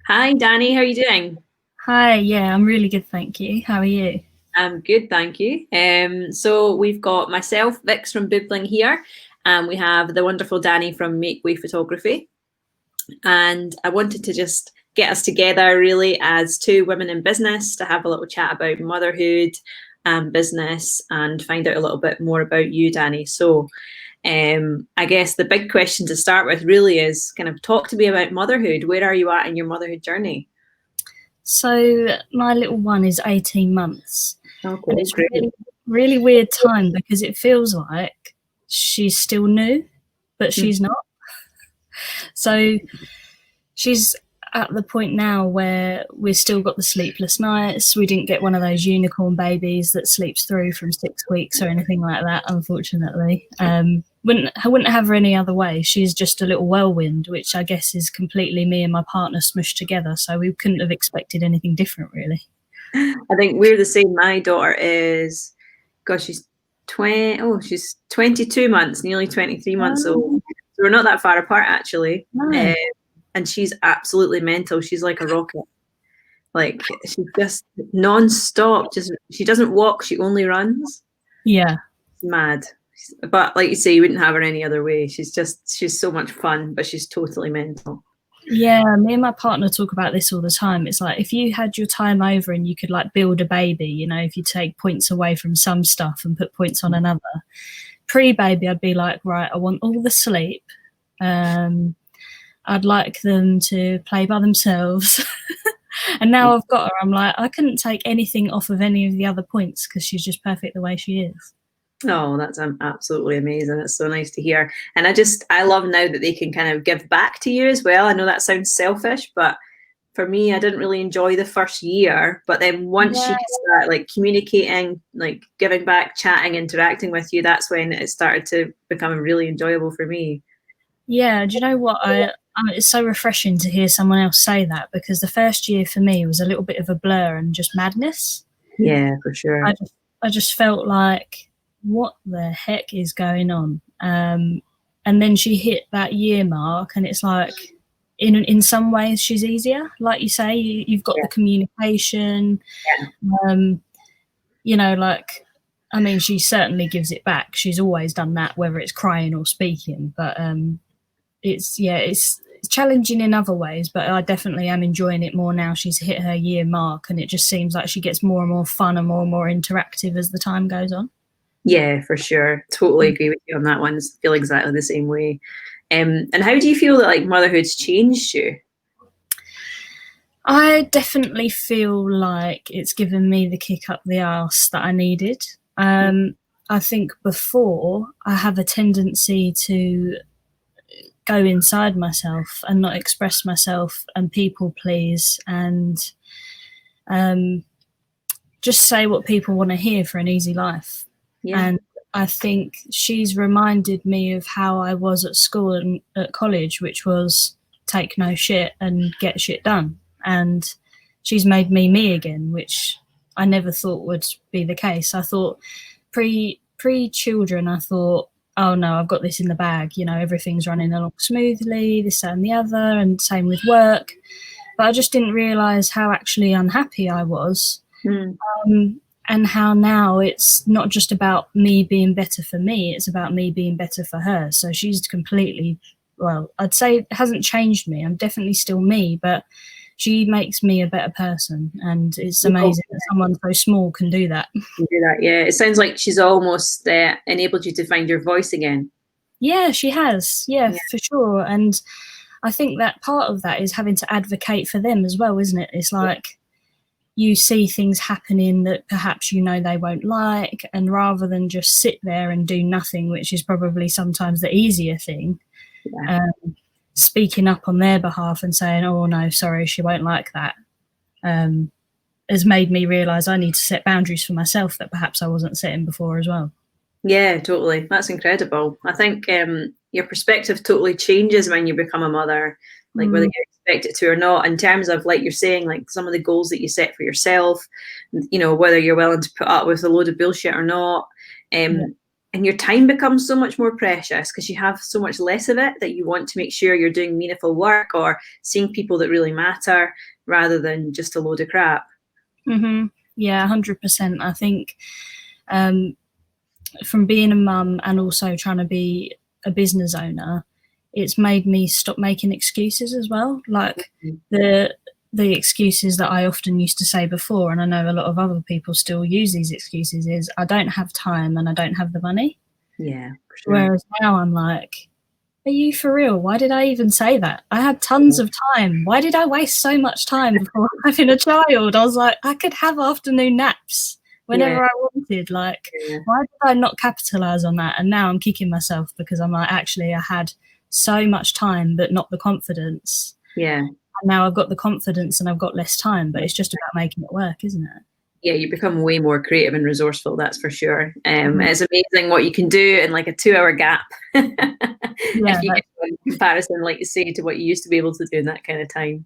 Hi, Dani. How are you doing? Hi, yeah, I'm really good, thank you. How are you? I'm good, thank you. So we've got myself, Vix from Boob Bling here, and we have the wonderful Dani from Make Way Photography. And I wanted to just get us together really as two women in business to have a little chat about motherhood and business and find out a little bit more about you, Dani. So I guess the big question to start with really is kind of talk to me about motherhood. Where are you at in your motherhood journey? So my little one is 18 months, Oh, and cool, it's great. really weird time because it feels like she's still new, but she's not. So she's at the point now where we've still got the sleepless nights. We didn't get one of those unicorn babies that sleeps through from 6 weeks or anything like that, unfortunately. I wouldn't have her any other way. She's just a little whirlwind, which I guess is completely me and my partner smushed together. So we couldn't have expected anything different, really. I think we're the same. My daughter is, gosh, she's 20, oh, she's 22 months, nearly 23 months old. Oh, So we're not that far apart, actually. no. And she's absolutely mental. She's like a rocket. Like, she's just non-stop. Just, she doesn't walk, she only runs. Yeah. It's mad. But like you say, you wouldn't have her any other way. She's so much fun, but she's totally mental. Yeah, me and my partner talk about this all the time. It's like if you had your time over and you could like build a baby, if you take points away from some stuff and put points on another. Pre-baby, I'd be like, right, I want all the sleep. Um, I'd like them to play by themselves. And now I've got her, I'm like, I couldn't take anything off of any of the other points because she's just perfect the way she is. Oh, that's absolutely amazing. It's so nice to hear. And I love now that they can kind of give back to you as well. I know that sounds selfish, but for me, I didn't really enjoy the first year. But then once Yeah, you could start like communicating, like giving back, chatting, interacting with you, that's when it started to become really enjoyable for me. yeah. Do you know what? It's so refreshing to hear someone else say that because the first year for me was a little bit of a blur and just madness. Yeah, for I sure. just, I just felt like, what the heck is going on? And then she hit that year mark, and it's like, in some ways, she's easier. Like you say, you've got Yeah, the communication. yeah. Um, like, I mean, she certainly gives it back. She's always done that, whether it's crying or speaking. But it's challenging in other ways, but I definitely am enjoying it more now. She's hit her year mark, and it just seems like she gets more and more fun and more interactive as the time goes on. Yeah, for sure. Totally agree with you on that one. I feel exactly the same way. And how do you feel that like motherhood's changed you? I definitely feel like it's given me the kick up the arse that I needed. I think before I have a tendency to go inside myself and not express myself and people please and um, just say what people want to hear for an easy life. Yeah. And I think she's reminded me of how I was at school and at college, which was take no shit and get shit done. And she's made me again, which I never thought would be the case. I thought pre children, I thought, oh no, I've got this in the bag. Everything's running along smoothly, this that, and the other, and same with work. But I just didn't realise how actually unhappy I was, Mm. and how now it's not just about me being better for me, it's about me being better for her. So she's completely, well, I'd say it hasn't changed me. I'm definitely still me, but she makes me a better person. And it's amazing that someone so small can do that. You do that, yeah. It sounds like she's almost enabled you to find your voice again. Yeah, she has. Yeah, Yeah, for sure. And I think that part of that is having to advocate for them as well, isn't it? It's like, you see things happening that perhaps they won't like, and rather than just sit there and do nothing, which is probably sometimes the easier thing, yeah, speaking up on their behalf and saying, oh no, sorry, she won't like that, um, has made me realise I need to set boundaries for myself that perhaps I wasn't setting before as well. yeah, totally. That's incredible. I think your perspective totally changes when you become a mother, like whether Mm, you expect it to or not. In terms of like you're saying, like some of the goals that you set for yourself, whether you're willing to put up with a load of bullshit or not. yeah. Um, and your time becomes so much more precious because you have so much less of it that you want to make sure you're doing meaningful work or seeing people that really matter rather than just a load of crap. Mm-hmm. Yeah, 100%. I think from being a mum and also trying to be a business owner, it's made me stop making excuses as well. Like the excuses that I often used to say before, and I know a lot of other people still use these excuses, is I don't have time and I don't have the money. Yeah, for sure. Whereas now I'm like, are you for real? Why did I even say that? I had tons of time. Why did I waste so much time before having a child? I was like, I could have afternoon naps whenever I wanted. Like, why did I not capitalize on that? And now I'm kicking myself because I'm like, actually, I had so much time, but not the confidence. Yeah. And now I've got the confidence and I've got less time, but it's just about making it work, isn't it? Yeah, you become way more creative and resourceful, that's for sure. It's amazing what you can do in like a 2-hour gap. If you get a comparison, like you say, to what you used to be able to do in that kind of time.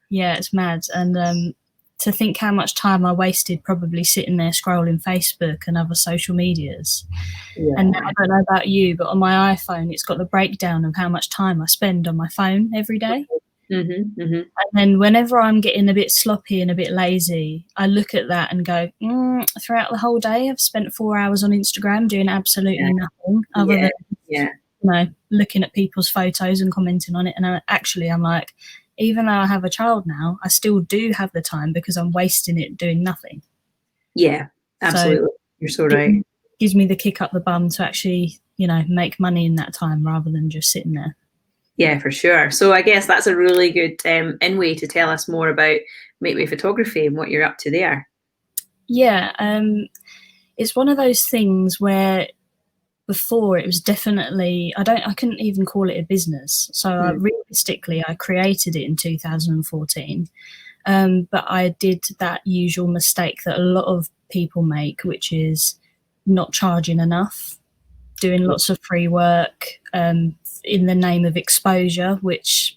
Yeah, it's mad. And to think how much time I wasted probably sitting there scrolling Facebook and other social medias. Yeah. And I don't know about you, but on my iPhone, it's got the breakdown of how much time I spend on my phone every day. Mm-hmm, mm-hmm. And then whenever I'm getting a bit sloppy and a bit lazy, I look at that and go, throughout the whole day, I've spent 4 hours on Instagram doing absolutely nothing other than, you know, looking at people's photos and commenting on it. And I'm like, even though I have a child now, I still do have the time because I'm wasting it doing nothing. Yeah, absolutely. So you're so right. Gives me the kick up the bum to actually, you know, make money in that time rather than just sitting there. Yeah, for sure. So I guess that's a really good in-way to tell us more about Makeway Photography and what you're up to there. Yeah, it's one of those things where before it was definitely, I couldn't even call it a business. So realistically, I created it in 2014. But I did that usual mistake that a lot of people make, which is not charging enough, doing lots of free work in the name of exposure, which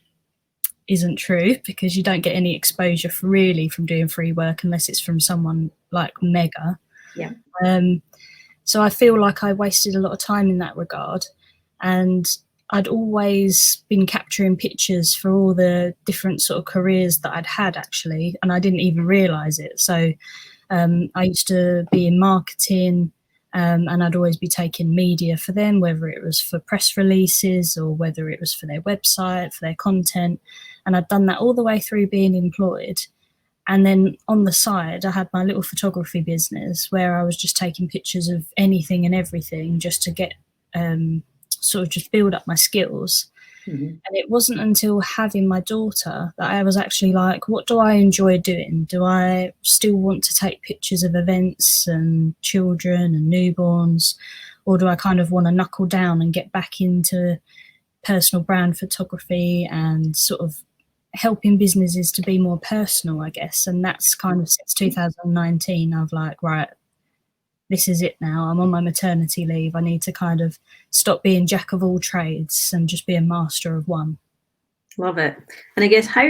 isn't true because you don't get any exposure really from doing free work unless it's from someone like mega. Yeah. So I feel like I wasted a lot of time in that regard, and I'd always been capturing pictures for all the different sort of careers that I'd had actually, and I didn't even realise it. So I used to be in marketing, and I'd always be taking media for them, whether it was for press releases or whether it was for their website, for their content. And I'd done that all the way through being employed. And then on the side, I had my little photography business where I was just taking pictures of anything and everything just to get sort of just build up my skills. Mm-hmm. And it wasn't until having my daughter that I was actually like, what do I enjoy doing? Do I still want to take pictures of events and children and newborns? Or do I kind of want to knuckle down and get back into personal brand photography and sort of helping businesses to be more personal, I guess? And that's kind of since 2019, I've like, right, this is it now. I'm on my maternity leave. I need to kind of stop being jack of all trades and just be a master of one. Love it. And I guess how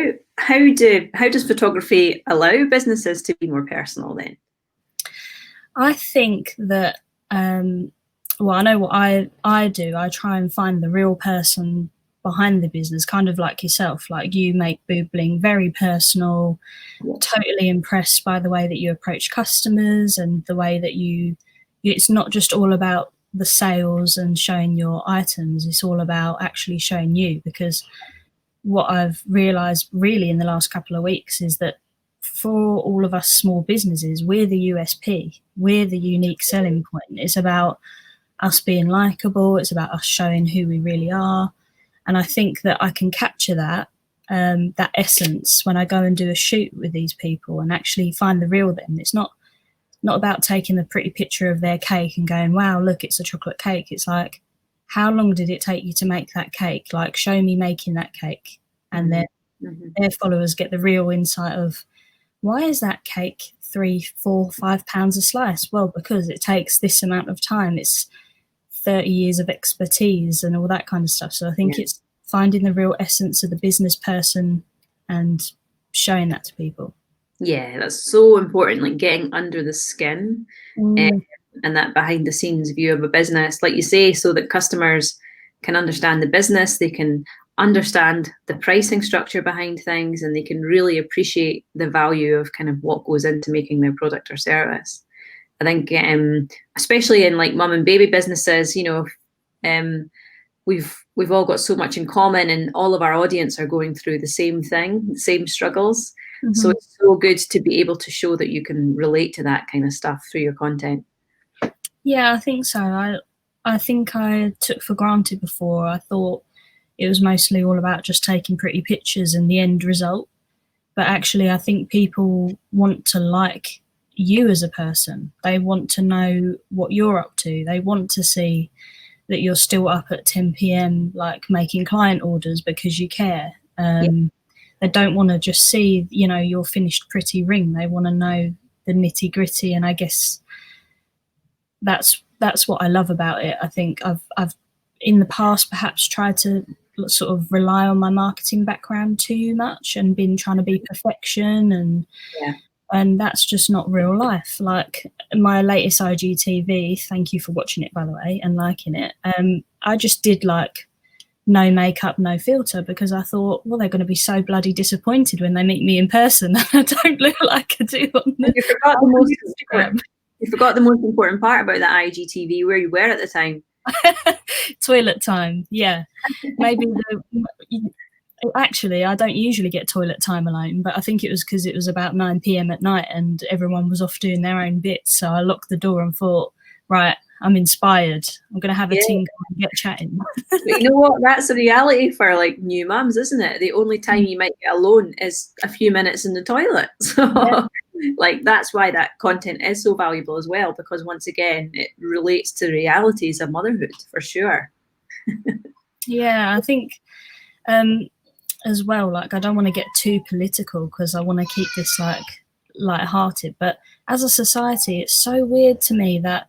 does photography allow businesses to be more personal then? I think that, well, I know what I do. I try and find the real person behind the business, kind of like yourself. Like you make Boob Bling very personal, totally impressed by the way that you approach customers and the way that it's not just all about the sales and showing your items, it's all about actually showing you. Because what I've realized really in the last couple of weeks is that for all of us small businesses, we're the USP, we're the unique selling point. It's about us being likable, it's about us showing who we really are. And I think that I can capture that essence when I go and do a shoot with these people and actually find the real them. It's not about taking the pretty picture of their cake and going, wow, look, it's a chocolate cake. It's like, how long did it take you to make that cake? Like, show me making that cake. And then their followers get the real insight of, why is that cake 3, 4, 5 pounds a slice? Well, because it takes this amount of time. It's 30 years of expertise and all that kind of stuff. So I think it's finding the real essence of the business person and showing that to people. Yeah, that's so important, like getting under the skin. and that behind the scenes view of a business, like you say, so that customers can understand the business, they can understand the pricing structure behind things, and they can really appreciate the value of kind of what goes into making their product or service. I think, especially in like mum and baby businesses, you know, we've all got so much in common, and all of our audience are going through the same thing, the same struggles. Mm-hmm. So it's so good to be able to show that you can relate to that kind of stuff through your content. Yeah, I think so. I think I took for granted before. I thought it was mostly all about just taking pretty pictures and the end result. But actually, I think people want to like you as a person. They want to know what you're up to. They want to see that you're still up at 10 p.m. like making client orders because you care. They don't want to just see, you know, your finished pretty ring. They want to know the nitty gritty. And I guess that's what I love about it. I think I've in the past perhaps tried to sort of rely on my marketing background too much and been trying to be perfection, and that's just not real life. Like my latest IGTV, thank you for watching it by the way and liking it. I just did like no makeup, no filter, because I thought, well, they're going to be so bloody disappointed when they meet me in person. I don't look like I do on the Instagram. You forgot the most important part about that IGTV, where you were at the time. Toilet time, yeah. Maybe actually, I don't usually get toilet time alone, but I think it was because it was about 9 p.m. at night and everyone was off doing their own bits. So I locked the door and thought, right, I'm inspired. I'm going to have a tinkle and get chatting. But you know what? That's a reality for like new mums, isn't it? The only time you might get alone is a few minutes in the toilet. So like that's why that content is so valuable as well, because once again, it relates to realities of motherhood for sure. Yeah, I think as well, like I don't want to get too political because I want to keep this like light-hearted, but as a society, it's so weird to me that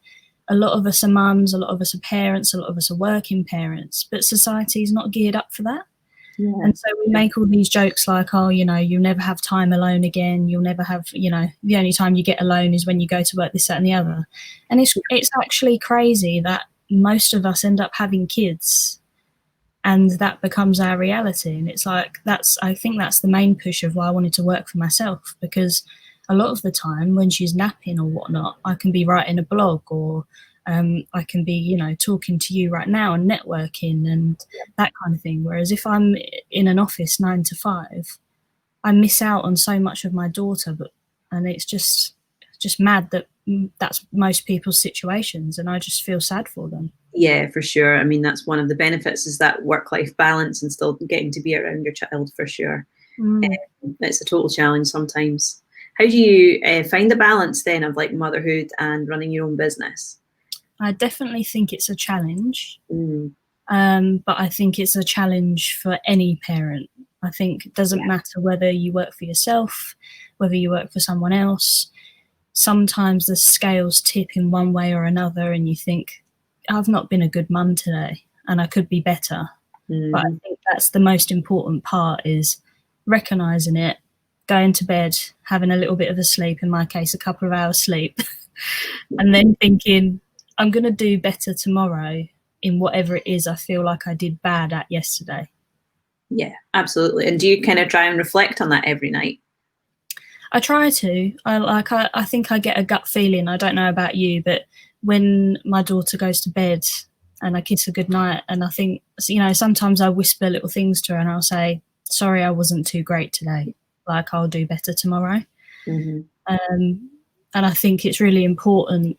a lot of us are mums, a lot of us are parents, a lot of us are working parents, but society is not geared up for that. Yeah. And so we make all these jokes like, oh, you know, you'll never have time alone again. You'll never have, you know, the only time you get alone is when you go to work, this, that, and the other. And it's actually crazy that most of us end up having kids and that becomes our reality. And it's like, I think that's the main push of why I wanted to work for myself, because a lot of the time when she's napping or whatnot, I can be writing a blog or I can be, you know, talking to you right now and networking and that kind of thing. Whereas if I'm in an office 9 to 5, I miss out on so much of my daughter. And it's just mad that that's most people's situations, and I just feel sad for them. Yeah, for sure. I mean, that's one of the benefits, is that work-life balance and still getting to be around your child, for sure. It's a total challenge sometimes. How do you find the balance then of like motherhood and running your own business? I definitely think it's a challenge, but I think it's a challenge for any parent. I think it doesn't matter whether you work for yourself, whether you work for someone else. Sometimes the scales tip in one way or another and you think, I've not been a good mum today and I could be better. But I think that's the most important part, is recognising it, going to bed, having a little bit of a sleep, in my case, a couple of hours sleep, and then thinking, I'm going to do better tomorrow in whatever it is I feel like I did bad at yesterday. Yeah, absolutely. And do you kind of try and reflect on that every night? I try to. I think I get a gut feeling. I don't know about you, but when my daughter goes to bed and I kiss her goodnight, and I think, you know, sometimes I whisper little things to her and I'll say, sorry, I wasn't too great today. Like, I'll do better tomorrow. And I think it's really important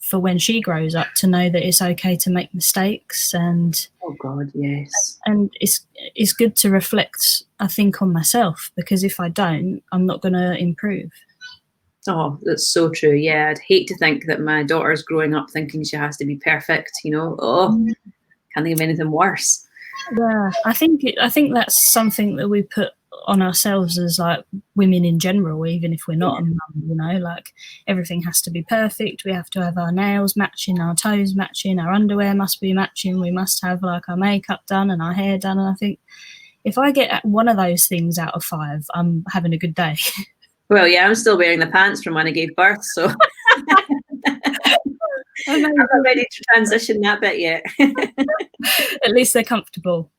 for when she grows up to know that it's okay to make mistakes, and oh god, yes, and it's good to reflect, I think, on myself, because if I don't, I'm not going to improve. Oh, that's so true. Yeah, I'd hate to think that my daughter's growing up thinking she has to be perfect, you know. Can't think of anything worse. Yeah, I think that's something that we put on ourselves as like women in general, even if we're not a mum, you know, like everything has to be perfect. We have to have our nails matching, our toes matching, our underwear must be matching, we must have like our makeup done and our hair done. And I think if I get one of those things out of 5, I'm having a good day. Well, yeah, I'm still wearing the pants from when I gave birth, so I'm not ready to transition that bit yet. At least they're comfortable.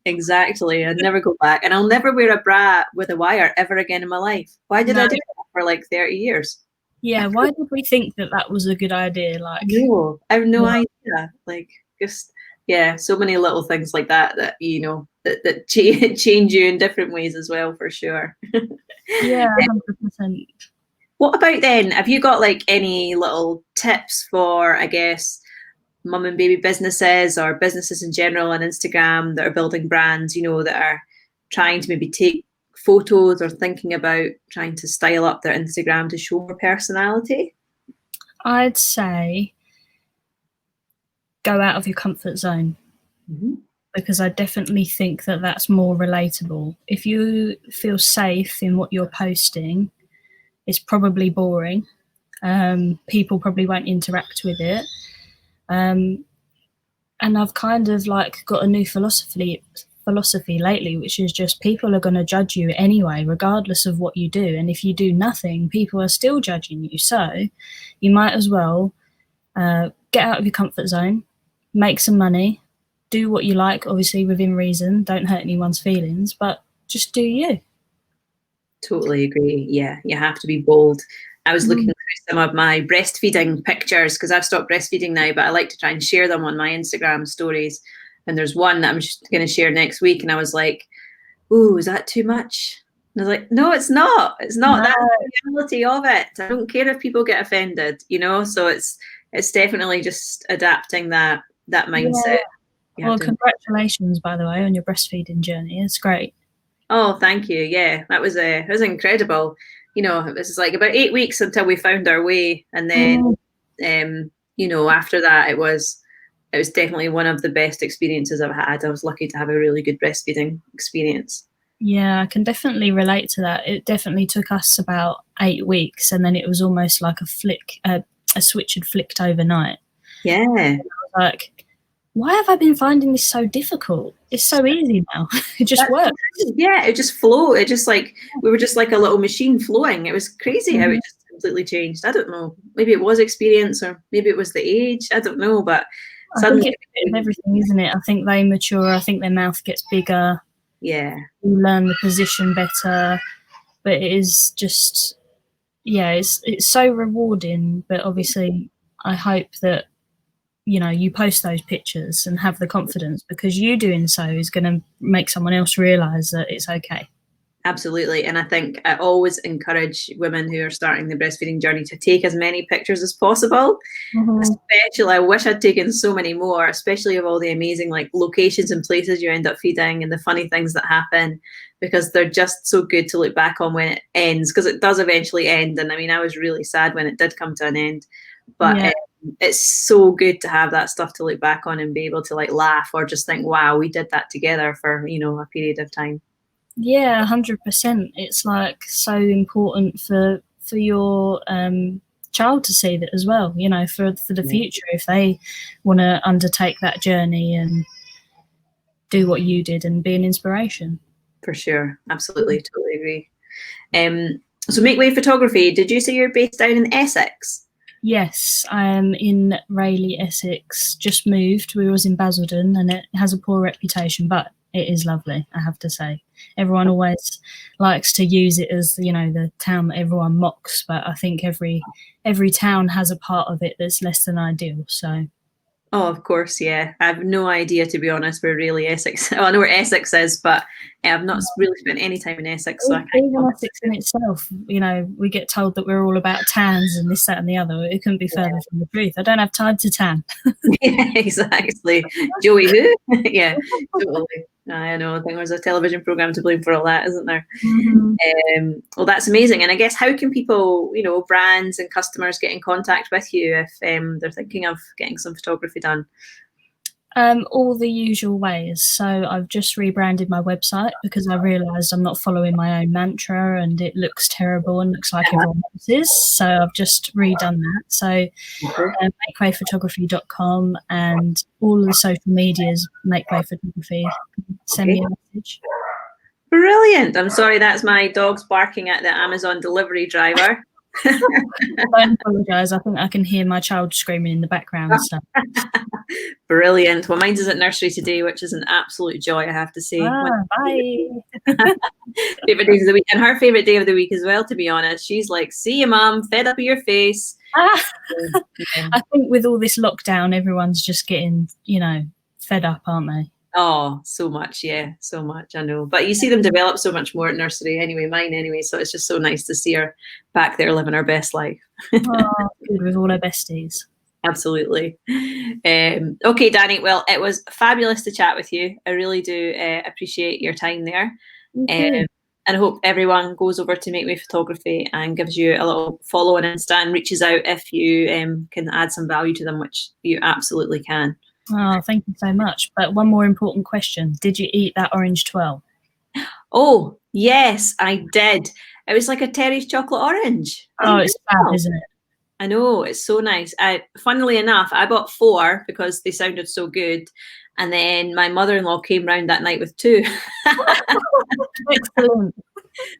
Exactly. I'd never go back. And I'll never wear a bra with a wire ever again in my life. Why did I do that for like 30 years? Yeah, why did we think that was a good idea? Like, no, I have no idea. Like, just, yeah, so many little things like that that change you in different ways as well, for sure. Yeah, 100%. What about then? Have you got like any little tips for, I guess, mum and baby businesses or businesses in general on Instagram that are building brands, that are trying to maybe take photos or thinking about trying to style up their Instagram to show more personality? I'd say go out of your comfort zone. Mm-hmm. Because I definitely think that's more relatable. If you feel safe in what you're posting, it's probably boring. People probably won't interact with it. And I've kind of like got a new philosophy lately, which is just people are going to judge you anyway, regardless of what you do. And if you do nothing, people are still judging you. So you might as well get out of your comfort zone, make some money, do what you like, obviously within reason, don't hurt anyone's feelings, but just do you. Totally agree. Yeah, you have to be bold. I was looking through some of my breastfeeding pictures because I've stopped breastfeeding now, but I like to try and share them on my Instagram stories. And there's one that I'm just going to share next week. And I was like, ooh, is that too much? And I was like, no, it's not. It's not. No. That's the reality of it. I don't care if people get offended, So it's definitely just adapting that mindset. Yeah. Well, congratulations, by the way, on your breastfeeding journey. It's great. Oh, thank you. Yeah, it was incredible. It was like about 8 weeks until we found our way, and then, after that, it was definitely one of the best experiences I've had. I was lucky to have a really good breastfeeding experience. Yeah, I can definitely relate to that. It definitely took us about 8 weeks, and then it was almost like a switch had flicked overnight. Yeah, I was like, why have I been finding this so difficult? It's so easy now. It just works. Yeah, it just flowed. It just like, we were just like a little machine flowing. It was crazy how it just completely changed. I don't know. Maybe it was experience or maybe it was the age. I don't know, but suddenly it's a bit of everything, isn't it? I think they mature. I think their mouth gets bigger. Yeah. You learn the position better. But it is just, it's so rewarding. But obviously, I hope that you post those pictures and have the confidence, because you doing so is going to make someone else realize that it's okay. Absolutely. And I think I always encourage women who are starting the breastfeeding journey to take as many pictures as possible. Especially, I wish I'd taken so many more, especially of all the amazing like locations and places you end up feeding and the funny things that happen, because they're just so good to look back on when it ends, because it does eventually end. And I mean, I was really sad when it did come to an end, but it's so good to have that stuff to look back on and be able to like laugh or just think, wow, we did that together for, a period of time. Yeah, 100%. It's like so important for your child to see that as well, for the future, if they want to undertake that journey and do what you did and be an inspiration. For sure. Absolutely. Totally agree. So Make Way Photography, did you say you're based down in Essex? Yes, I am in Rayleigh, Essex. Just moved. We was in Basildon, and it has a poor reputation, but it is lovely, I have to say. Everyone always likes to use it as, the town that everyone mocks, but I think every town has a part of it that's less than ideal. So. Oh, of course, yeah. I have no idea, to be honest, where really Essex. Well, I know where Essex is, but I've not really spent any time in Essex. So even Essex in itself, we get told that we're all about tans and this, that, and the other. It couldn't be further from the truth. I don't have time to tan. Yeah, exactly. Joey who? Yeah, totally. I know. I think there's a television program to blame for all that, isn't there? Well, that's amazing. And I guess, how can people, brands and customers get in contact with you if they're thinking of getting some photography done? All the usual ways. So I've just rebranded my website because I realised I'm not following my own mantra and it looks terrible and looks like everyone else's. So I've just redone that. So makewayphotography.com and all of the social medias, Makeway Photography. Send me a message. Brilliant. I'm sorry, that's my dog's barking at the Amazon delivery driver. Don't apologise. I think I can hear my child screaming in the background. So. Brilliant. Well, mine's is at nursery today, which is an absolute joy, I have to say. Bye. Favorite days of the week, and her favorite day of the week as well, to be honest. She's like, see you, mum, fed up of your face. Yeah. I think with all this lockdown, everyone's just getting, fed up, aren't they? Oh, so much. Yeah, so much. I know. But you see them develop so much more at nursery anyway, mine anyway. So it's just so nice to see her back there living her best life. Oh, good, with all her besties. Absolutely. Okay, Dani. Well, it was fabulous to chat with you. I really do appreciate your time there. And I hope everyone goes over to Make Way Photography and gives you a little follow on Insta and reaches out if you can add some value to them, which you absolutely can. Oh, thank you so much. But one more important question. Did you eat that orange twirl? Oh, yes, I did. It was like a Terry's chocolate orange. Oh, it's fab, isn't it? I know, it's so nice. Funnily enough, I bought 4 because they sounded so good. And then my mother-in-law came round that night with 2. Excellent.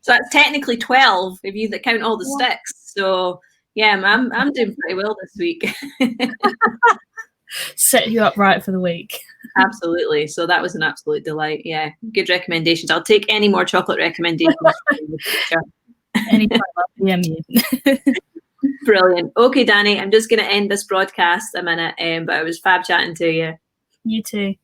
So that's technically 12 if you count all the sticks. So yeah, I'm doing pretty well this week. Set you up right for the week. Absolutely. So that was an absolute delight. Yeah, good recommendations. I'll take any more chocolate recommendations in the future. Anytime, I'll DM you. Brilliant. Okay, Dani, I'm just going to end this broadcast a minute, but it was fab chatting to you. You too.